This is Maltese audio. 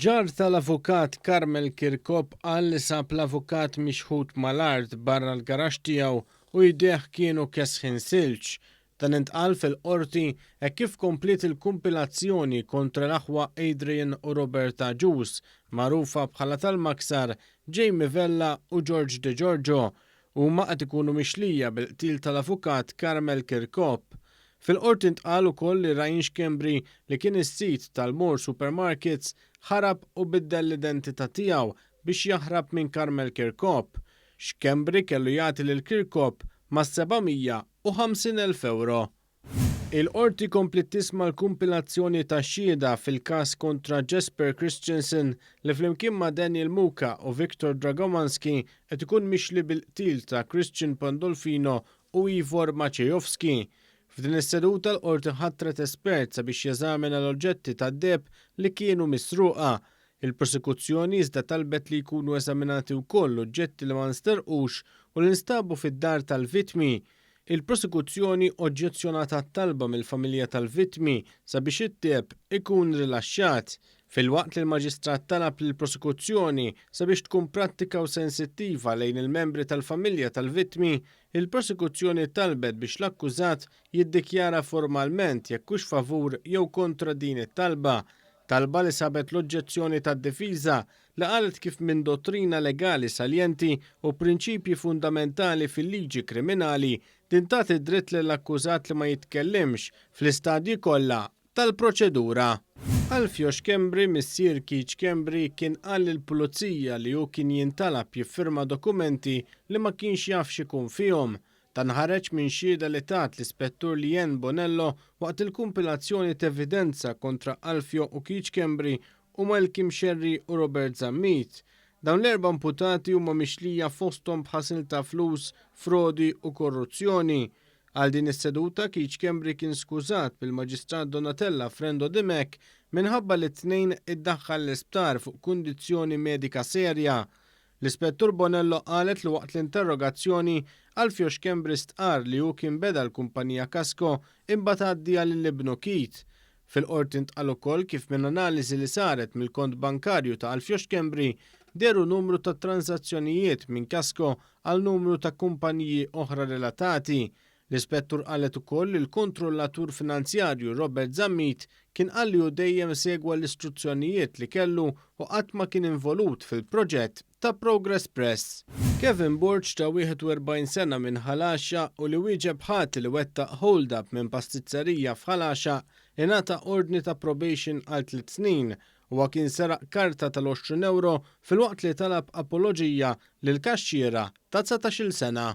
Ġar tal-avukat Carmel Kirkop qal li sab l-avukat mixħut mal-art barra l-garax tiegħu u jdejh kienu kesħin silġ. Dan intqal fil-qorti kif komplit il-kumpilazzjoni kontra l-aħwa Adrian u Roberta Gius, magħrufa bħala tal-Maksar, Jamie Vella u George De Giorgio, u ma qed ikunu mixlija bil-qtil tal-avukat Carmel Kirkop. Fil-qorti intqal ukoll li Ryan Xkembri li kien is-sit tal-Moore Supermarkets ħarab u biddel l-identità tiegħu biex jaħrab minn Carmel Kirkop. Xkembri kellu jagħti lil Kirkop ma' 750,000 euro. Il-qorti komplet tisma' l-kumpilazzjoni ta' xhieda fil-każ kontra Jesper Christensen li flimkien ma' Daniel Muka u Viktor Dragomanski qed ikun mixli bil-qtil ta' Christian Pandolfino u Ivor Maciejowski. F'din is-seduta l-qorti ħattret espert sabiex jeżamina l-oġġetti tad-deheb li kienu misruqa. Il-prosekuzzjoni iżda talbet li jkunu eżaminati wkoll oġġetti li ma nsterqux u li nstabu fid-dar tal-vittmi. Il-prosekuzzjoni oġġezzjonat talba mill-familja tal-vittmi sabiex it-deheb ikun rilaxxat. Filwaqt li l-maġistrat talab lill-prosekuzzjoni sabiex tkun prattika u sensittiva lejn il-membri tal-familja tal-vittmi, il-prosekuzzjoni talbet biex l-akkużat jiddikjara formalment jekk hux favur jew kontra din it-talba. Talba li sabet l-oġġezzjoni tad-difiża li qalet kif minn dottrina legali saljenti u prinċipji fundamentali fil-liġi kriminali din tagħti dritt lill-akkużat li ma jitkellimx fl-istadji kollha tal-proċedura. Alfio Xkembri missier Keith Xkembri kien qal lill-pulizija li hu kien jintalab jiffirma dokumenti li ma kienx jaf x'ikun fihom. Dan ħareġ minn xhieda li tat l-ispettur Lien Bonello waqt il-kumpilazzjoni ta' evidenza kontra Alfio u Keith Xkembri u Malcolm Sherry u Robert Zammit. Dawn l-erba' imputati huma mixlija fosthom b'ħasil ta' flus, frodi u korruzzjoni. Għal din is-seduta Keith Xkembri kien skużat bil-Maġistrat Donatella Frendo Dimek minħabba li t-tnejn iddaħħal l-isptar fuq kundizzjoni medika serja. L-Ispettur Bonello qalet li waqt l-interrogazzjoni Alfio Xkembri stqar li hu kien beda l-kumpanija Casco imbagħad għaddija lill-ibnu Keith. Fil-qorti intqal ukoll kif minn analiżi li saret mill-kont bankarju ta' Alfio Xkembri deru numru ta' transazzjonijiet minn Casco għal numru ta' kumpaniji oħra relatati. L-ispettur qalet ukoll li l-kontrollatur finanzjarju Robert Zammit kien qal li hu dejjem segwa l-istruzzjonijiet li kellu u qatt ma kien involut fil-proġett ta' Progress Press. Kevin Borch ta' 41 sena minn Ħalaxa u li wieġeb ħati li wettaq hold-up minn pastizzerija f'Ħalaxa ingħata ordni ta' probation għal 3 snin u kien seraq karta tal-20 euro filwaqt li talab apoloġija lill-kaxxiera ta' 19-il sena.